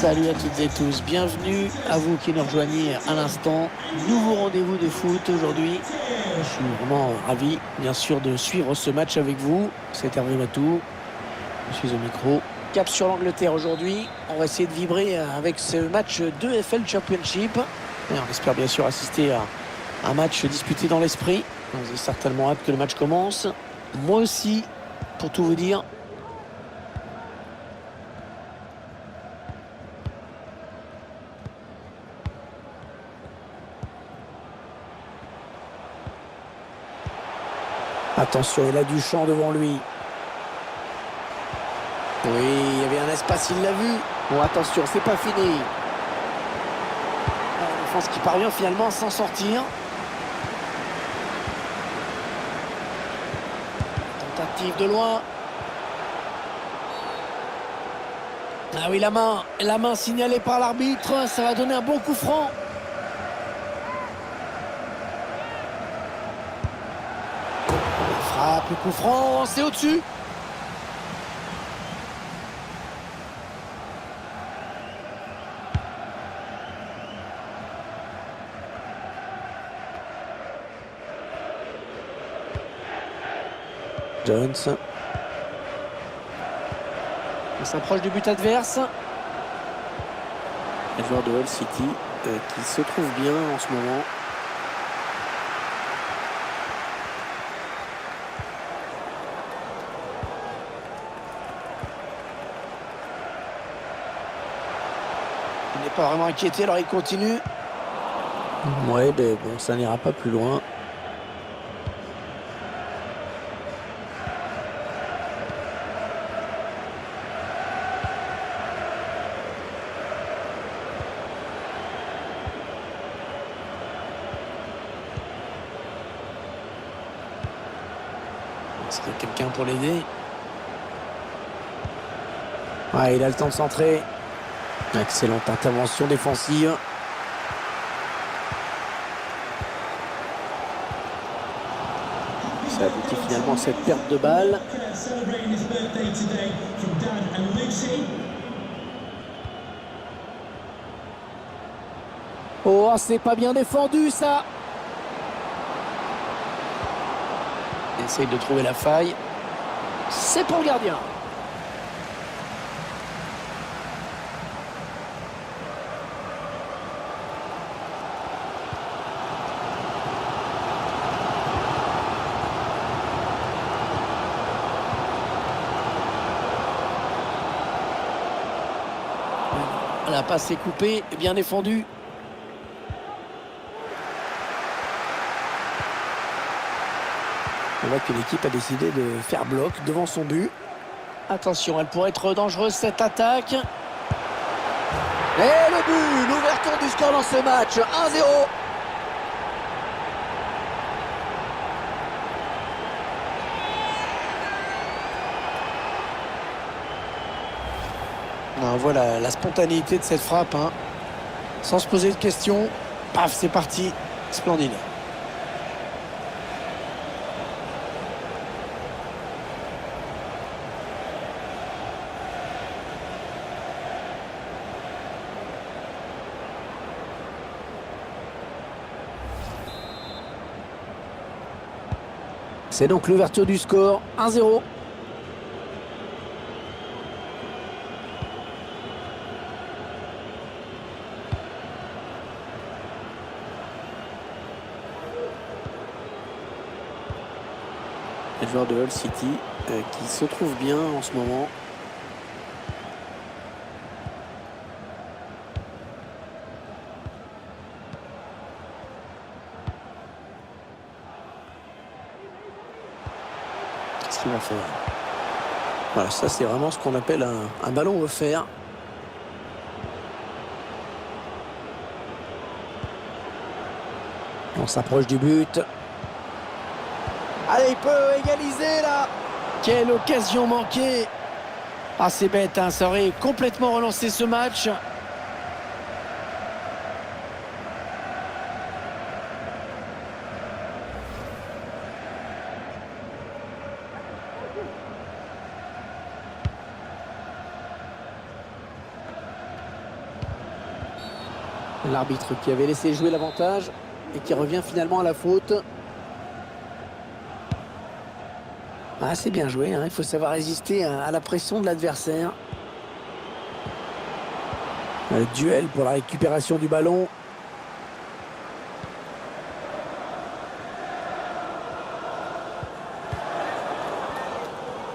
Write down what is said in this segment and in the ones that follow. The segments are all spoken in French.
Salut à toutes et tous, bienvenue à vous qui nous rejoignez à l'instant. Nouveau rendez-vous de foot aujourd'hui. Je suis vraiment ravi, bien sûr, de suivre ce match avec vous. C'est Hervé Matou, je suis au micro. Cap sur l'Angleterre aujourd'hui. On va essayer de vibrer avec ce match de FL Championship. Et on espère bien sûr assister à un match disputé dans l'esprit. Vous avez certainement hâte que le match commence. Moi aussi, pour tout vous dire. Attention, il a du champ devant lui. Oui, il y avait un espace, il l'a vu. Bon, attention, c'est pas fini. La défense qui parvient finalement à s'en sortir. Tentative de loin. Ah oui, la main signalée par l'arbitre. Ça va donner un bon coup franc. Frappe, le coup franc, c'est au-dessus. Jones. On s'approche du but adverse. Le joueur de Hull City qui se trouve bien en ce moment. Il n'est pas vraiment inquiété, alors il continue. Ouais, ben bon, ça n'ira pas plus loin. Est-ce qu'il y a quelqu'un pour l'aider? Ouais, il a le temps de centrer. Excellente intervention défensive. Ça aboutit finalement à cette perte de balle. Oh, c'est pas bien défendu ça. Il essaye de trouver la faille. C'est pour le gardien. La passe est coupée, bien défendue. On voit que l'équipe a décidé de faire bloc devant son but. Attention, elle pourrait être dangereuse cette attaque. Et le but, l'ouverture du score dans ce match, 1-0. On voit la spontanéité de cette frappe, hein. Sans se poser de questions. Paf, c'est parti. Splendide. C'est donc l'ouverture du score, 1-0. Le joueur de Hull City qui se trouve bien en ce moment. Qu'est-ce qu'il va faire? Voilà, ça c'est vraiment ce qu'on appelle un ballon offert. On s'approche du but. Allez, il peut égaliser là. Quelle occasion manquée. Ah, c'est bête, hein. Ça aurait complètement relancé ce match. L'arbitre qui avait laissé jouer l'avantage et qui revient finalement à la faute. Ah, c'est bien joué, hein. Il faut savoir résister à la pression de l'adversaire. Le duel pour la récupération du ballon.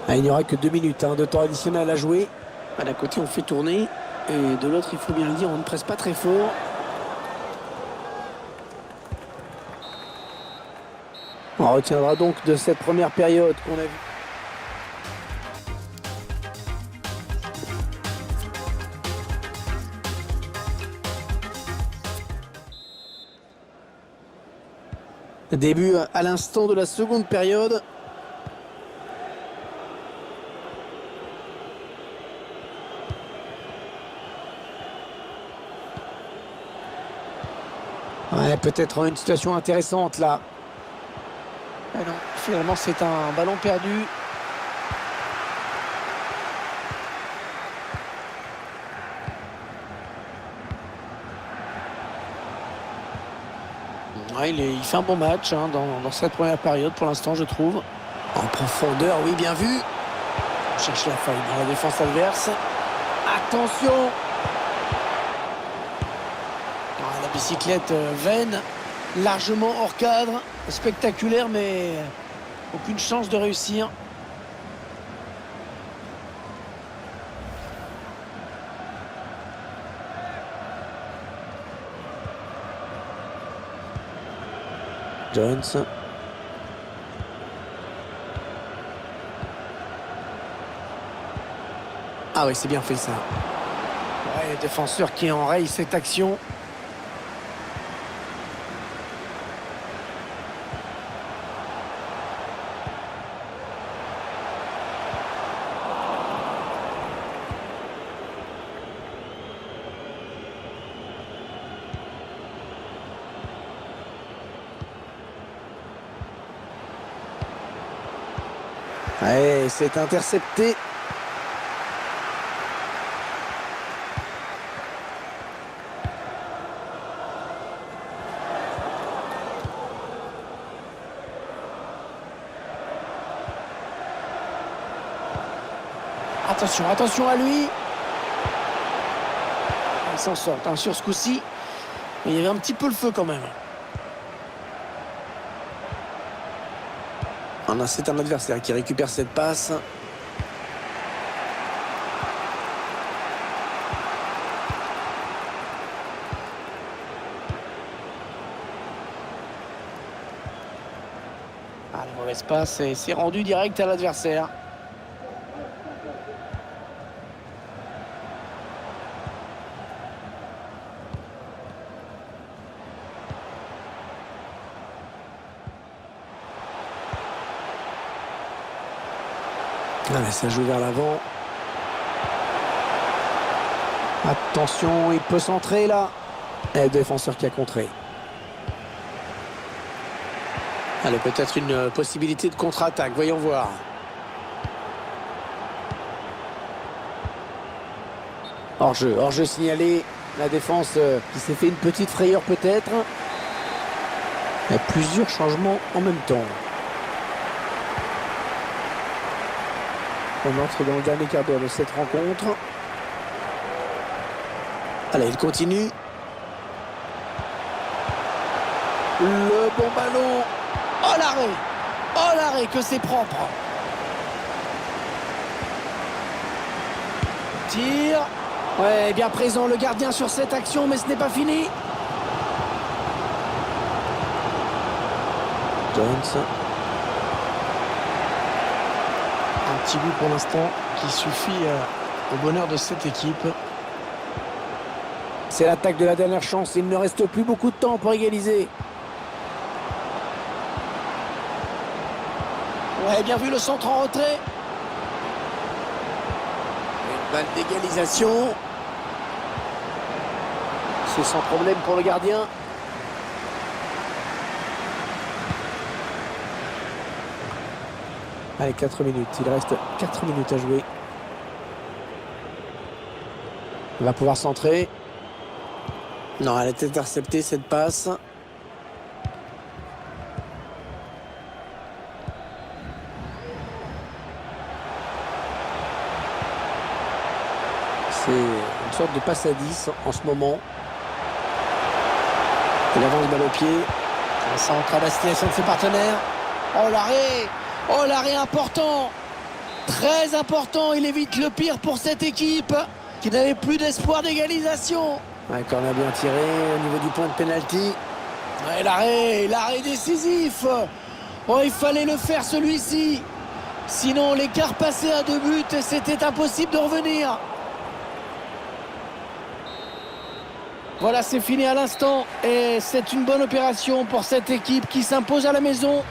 Ah, il n'y aura que 2 minutes de temps additionnel à jouer. D'un côté, on fait tourner. Et de l'autre, il faut bien le dire, on ne presse pas très fort. On retiendra donc de cette première période qu'on a vue. Début à l'instant de la seconde période. Ouais, peut-être une situation intéressante là. Ah non, finalement c'est un ballon perdu. Ouais, il fait un bon match dans cette première période pour l'instant, je trouve. En profondeur, oui, bien vu. On cherche la faille dans la défense adverse. Attention! La bicyclette vaine, largement hors cadre. Spectaculaire, mais aucune chance de réussir. Jones. Ah oui, c'est bien fait ça. Ouais, le défenseur qui enraye cette action. Ouais, c'est intercepté. Attention, attention à lui. Il s'en sort sur ce coup-ci. Mais il y avait un petit peu le feu quand même. C'est un adversaire qui récupère cette passe. Ah, la mauvaise passe et c'est rendu direct à l'adversaire. Allez, ça joue vers l'avant. Attention, il peut centrer là. Et le défenseur qui a contré. Allez, peut-être une possibilité de contre-attaque. Voyons voir. Hors-jeu signalé. La défense qui s'est fait une petite frayeur peut-être. Il y a plusieurs changements en même temps. On entre dans le dernier quart d'heure de cette rencontre. Allez, il continue. Le bon ballon. Oh l'arrêt. Oh l'arrêt, que c'est propre. Tir. Ouais, bien présent le gardien sur cette action, mais ce n'est pas fini. Jones. Un petit but pour l'instant qui suffit au bonheur de cette équipe. C'est l'attaque de la dernière chance. Il ne reste plus beaucoup de temps pour égaliser. Ouais, bien vu le centre en retrait. Une balle d'égalisation. C'est sans problème pour le gardien. Allez, 4 minutes. Il reste 4 minutes à jouer. Il va pouvoir centrer. Non, elle est interceptée cette passe. C'est une sorte de passe à 10 en ce moment. Il avance balle au pied. Un centre à destination de ses partenaires. Oh l'arrêt! Oh l'arrêt important! Très important, il évite le pire pour cette équipe qui n'avait plus d'espoir d'égalisation. Ouais, corner bien tiré au niveau du point de pénalty. Ouais, l'arrêt décisif. Oh, il fallait le faire celui-ci. Sinon, l'écart passait à 2 buts et c'était impossible de revenir. Voilà, c'est fini à l'instant et c'est une bonne opération pour cette équipe qui s'impose à la maison.